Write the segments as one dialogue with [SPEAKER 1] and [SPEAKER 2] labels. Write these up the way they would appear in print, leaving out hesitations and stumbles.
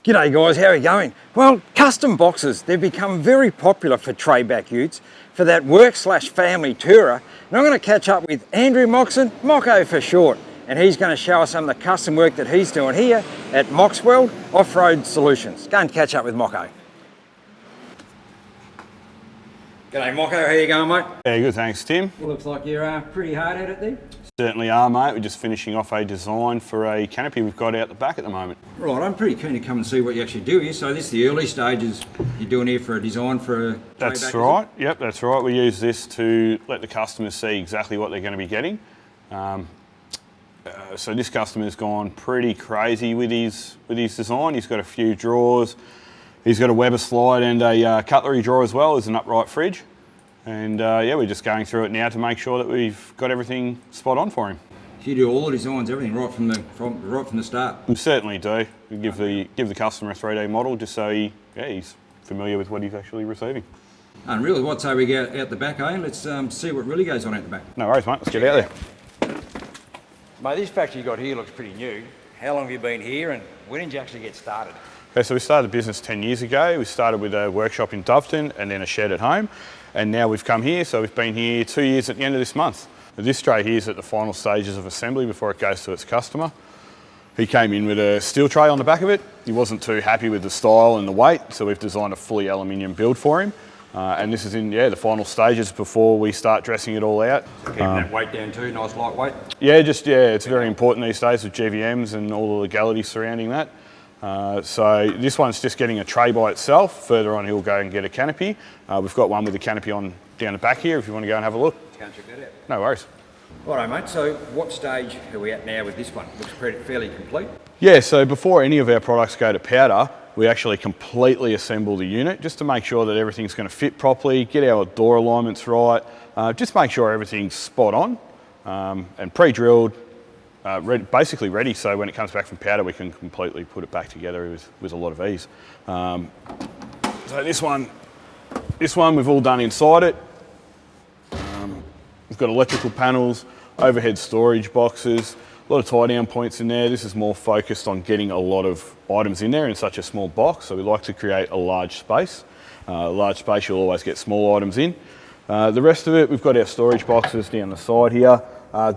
[SPEAKER 1] G'day guys, how are you going? Well, custom boxes, they've become very popular for tray-back utes, for that work/family tourer. And I'm going to catch up with Andrew Moxon, Mocko for short, and he's going to show us some of the custom work that he's doing here at MoxWeld Off Road Solutions. Go and catch up with Mocko. G'day Mocko, how you going mate?
[SPEAKER 2] Yeah, good, thanks Tim.
[SPEAKER 1] Well, looks like you're pretty hard at it there.
[SPEAKER 2] Certainly are, mate. We're just finishing off a design for a canopy we've got out the back at the moment.
[SPEAKER 1] Right, I'm pretty keen to come and see what you actually do here. So this is the early stages you're doing here for a design for a
[SPEAKER 2] That's right, yep, that's right. We use this to let the customers see exactly what they're going to be getting. So this customer's gone pretty crazy with his design. He's got a few drawers. He's got a Weber slide and a cutlery drawer as well as an upright fridge. And yeah, we're just going through it now to make sure that we've got everything spot on for him.
[SPEAKER 1] So you do all the designs, everything right from the start.
[SPEAKER 2] We certainly do. We give the customer a 3D model just so he's familiar with what he's actually receiving.
[SPEAKER 1] And really, what say we go out the back, eh? Let's see what really goes on out the back.
[SPEAKER 2] No worries, mate. Let's get out there.
[SPEAKER 1] Mate, this factory you got here looks pretty new. How long have you been here, and when did you actually get started?
[SPEAKER 2] Okay, so we started the business 10 years ago. We started with a workshop in Doveton and then a shed at home. And now we've come here, so we've been here 2 years at the end of this month. This tray here is at the final stages of assembly before it goes to its customer. He came in with a steel tray on the back of it. He wasn't too happy with the style and the weight, so we've designed a fully aluminium build for him. And this is in the final stages before we start dressing it all out.
[SPEAKER 1] So keeping that weight down too, nice lightweight?
[SPEAKER 2] Yeah, it's very important these days with GVMs and all the legalities surrounding that. So this one's just getting a tray by itself. Further on he'll go and get a canopy. We've got one with the canopy on down the back here if you want to go and have a look.
[SPEAKER 1] Let's go and check that out.
[SPEAKER 2] No worries.
[SPEAKER 1] Righto mate, so what stage are we at now with this one? Looks fairly complete.
[SPEAKER 2] Yeah, so before any of our products go to powder, we actually completely assemble the unit just to make sure that everything's going to fit properly, get our door alignments right, just make sure everything's spot on and pre-drilled. Basically ready, so when it comes back from powder we can completely put it back together with a lot of ease. So this one we've all done inside it. We've got electrical panels, overhead storage boxes, a lot of tie down points in there. This is more focused on getting a lot of items in there in such a small box, so we like to create a large space. Large space you'll always get small items in. The rest of it, we've got our storage boxes down the side here.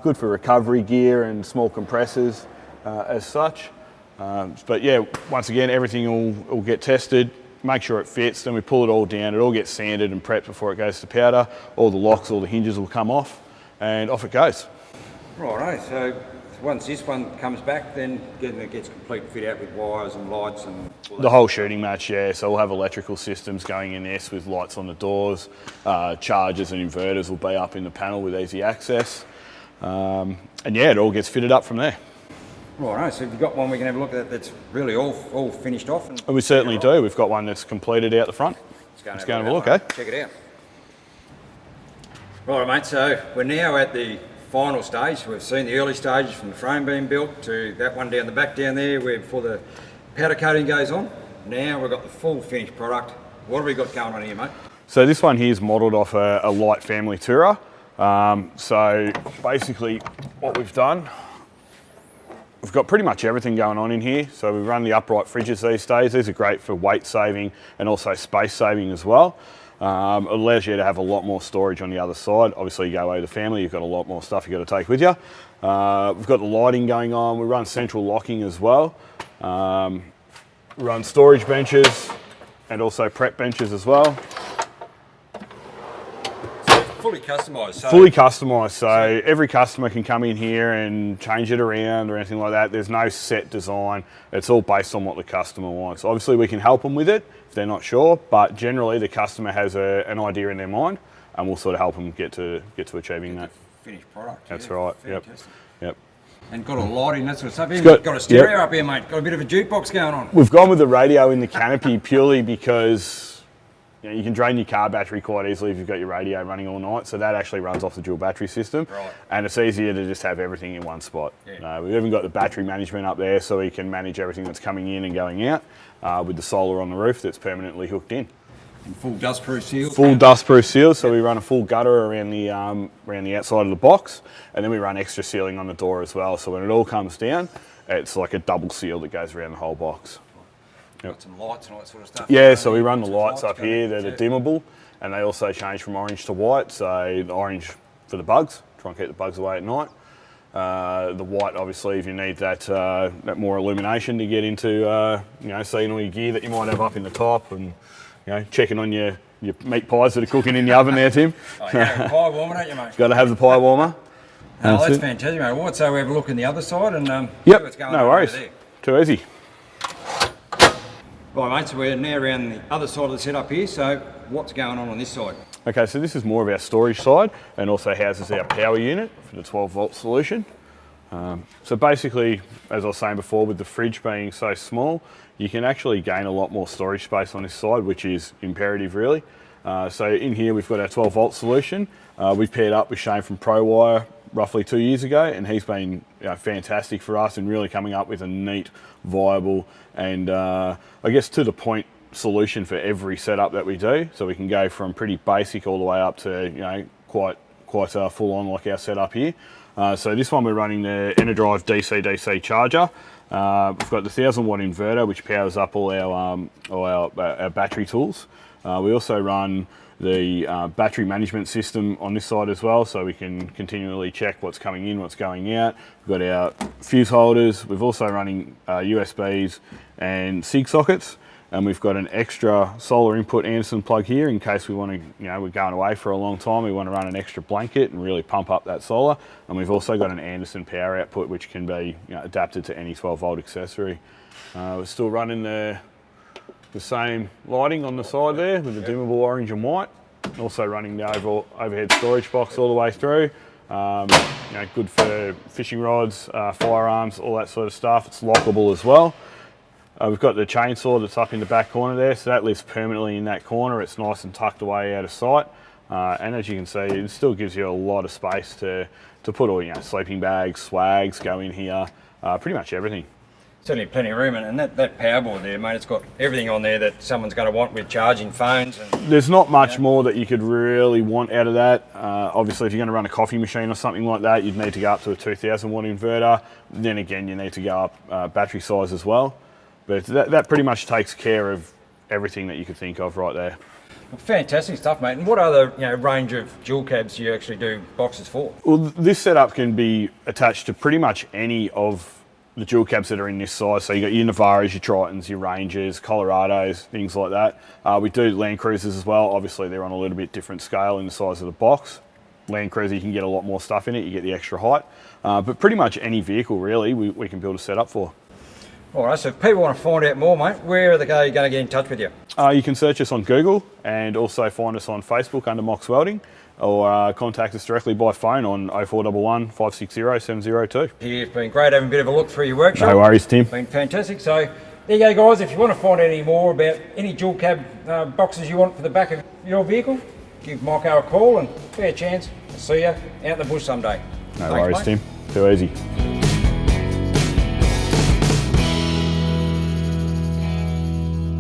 [SPEAKER 2] Good for recovery gear and small compressors as such. But yeah, once again, everything will get tested, make sure it fits, then we pull it all down, it all gets sanded and prepped before it goes to powder. All the locks, all the hinges will come off and off it goes. Right,
[SPEAKER 1] so once this one comes back, then it gets complete fit out with wires and lights and all that.
[SPEAKER 2] The whole shooting match, yeah. So we'll have electrical systems going in this with lights on the doors, chargers and inverters will be up in the panel with easy access. And yeah, it all gets fitted up from there.
[SPEAKER 1] Right, so if you've got one we can have a look at that's really all finished off. And
[SPEAKER 2] we certainly do. We've got one that's completed out the front.
[SPEAKER 1] Let's go and have a look,
[SPEAKER 2] eh?
[SPEAKER 1] Check it out. Right, mate, so we're now at the final stage. We've seen the early stages from the frame being built to that one down the back down there where before the powder coating goes on. Now we've got the full finished product. What have we got going on here, mate?
[SPEAKER 2] So this one here is modelled off a light family tourer. So basically what we've done, we've got pretty much everything going on in here. So we run the upright fridges these days. These are great for weight saving and also space saving as well. It allows you to have a lot more storage on the other side. Obviously you go away with the family, you've got a lot more stuff you've got to take with you. We've got the lighting going on. We run central locking as well. Run storage benches and also prep benches as well.
[SPEAKER 1] Fully customised.
[SPEAKER 2] Fully customised, so every customer can come in here and change it around or anything like that. There's no set design. It's all based on what the customer wants. Obviously we can help them with it if they're not sure, but generally the customer has an idea in their mind and we'll sort of help them get to achieving that.
[SPEAKER 1] Finished product.
[SPEAKER 2] That's
[SPEAKER 1] yeah,
[SPEAKER 2] right,
[SPEAKER 1] fantastic.
[SPEAKER 2] Yep.
[SPEAKER 1] And got a lighting, that sort of stuff. Got a stereo up here, mate. Got a bit of a jukebox going on.
[SPEAKER 2] We've gone with the radio in the canopy purely because you can drain your car battery quite easily if you've got your radio running all night, so that actually runs off the dual battery system.
[SPEAKER 1] Right.
[SPEAKER 2] And it's easier to just have everything in one spot.
[SPEAKER 1] Yeah.
[SPEAKER 2] We've even got the battery management up there so we can manage everything that's coming in and going out with the solar on the roof that's permanently hooked in.
[SPEAKER 1] And full dustproof seals?
[SPEAKER 2] Full dustproof seals, so we run a full gutter around the outside of the box, and then we run extra sealing on the door as well, so when it all comes down, it's like a double seal that goes around the whole box.
[SPEAKER 1] Got some lights and all that sort of stuff.
[SPEAKER 2] Yeah, so we run the
[SPEAKER 1] Some
[SPEAKER 2] lights up
[SPEAKER 1] going
[SPEAKER 2] here
[SPEAKER 1] in.
[SPEAKER 2] that are dimmable, and they also change from orange to white. So the orange for the bugs, try and keep the bugs away at night. The white, obviously, if you need that more illumination to get into, seeing all your gear that you might have up in the top, and checking on your meat pies that are cooking in the oven there, Tim.
[SPEAKER 1] Oh, yeah, pie warmer, don't you, mate?
[SPEAKER 2] Got to have the pie warmer.
[SPEAKER 1] Oh, that's fantastic, mate. Well, so we have a look in the other side and see
[SPEAKER 2] Yep,
[SPEAKER 1] what's going
[SPEAKER 2] no
[SPEAKER 1] on
[SPEAKER 2] worries.
[SPEAKER 1] over there.
[SPEAKER 2] Too easy.
[SPEAKER 1] Right, mate, so we're now around the other side of the setup here, so what's going on this side?
[SPEAKER 2] Okay, so this is more of our storage side and also houses our power unit for the 12-volt solution. So basically, as I was saying before, with the fridge being so small, you can actually gain a lot more storage space on this side, which is imperative really. So in here we've got our 12-volt solution. We've paired up with Shane from ProWire roughly 2 years ago, and he's been fantastic for us and really coming up with a neat, viable, and I guess to the point solution for every setup that we do. So we can go from pretty basic all the way up to quite full on like our setup here. So this one we're running the Enerdrive DC-DC charger. We've got the 1000-watt inverter which powers up all our battery tools. We also run the battery management system on this side as well, so we can continually check what's coming in, what's going out. We've got our fuse holders. We've also running USBs and SIG sockets, and we've got an extra solar input Anderson plug here in case we want to, we're going away for a long time, we want to run an extra blanket and really pump up that solar. And we've also got an Anderson power output which can be adapted to any 12-volt accessory. We're still running the same lighting on the side there with the dimmable orange and white. Also running the overhead storage box all the way through. Good for fishing rods, firearms, all that sort of stuff. It's lockable as well. We've got the chainsaw that's up in the back corner there, so that lives permanently in that corner. It's nice and tucked away out of sight. And as you can see, it still gives you a lot of space to put all sleeping bags, swags go in here, pretty much everything.
[SPEAKER 1] Certainly plenty of room, and that power board there, mate, it's got everything on there that someone's going to want with charging phones. And
[SPEAKER 2] there's not much more that you could really want out of that. Obviously, if you're going to run a coffee machine or something like that, you'd need to go up to a 2000-watt inverter. Then again, you need to go up battery size as well. But that pretty much takes care of everything that you could think of right there.
[SPEAKER 1] Fantastic stuff, mate. And what other range of dual cabs do you actually do boxes for?
[SPEAKER 2] Well, this setup can be attached to pretty much any of the dual cabs that are in this size. So you got your Navaras, your Tritons, your Rangers, Colorados, things like that. We do Land Cruisers as well. Obviously they're on a little bit different scale in the size of the box. Land Cruiser, you can get a lot more stuff in it, you get the extra height. But pretty much any vehicle really we can build a setup for.
[SPEAKER 1] All right, so if people want to find out more, mate, where are they going to get in touch with you?
[SPEAKER 2] You can search us on Google and also find us on Facebook under MoxWelding, or contact us directly by phone on 0411 560 702.
[SPEAKER 1] It's been great having a bit of a look through your workshop.
[SPEAKER 2] No worries, Tim.
[SPEAKER 1] It's been fantastic. So there you go, guys. If you want to find out any more about any dual cab boxes you want for the back of your vehicle, give Mocko a call and fair chance to see you out in the bush someday.
[SPEAKER 2] No worries,
[SPEAKER 1] mate.
[SPEAKER 2] Tim. Too easy.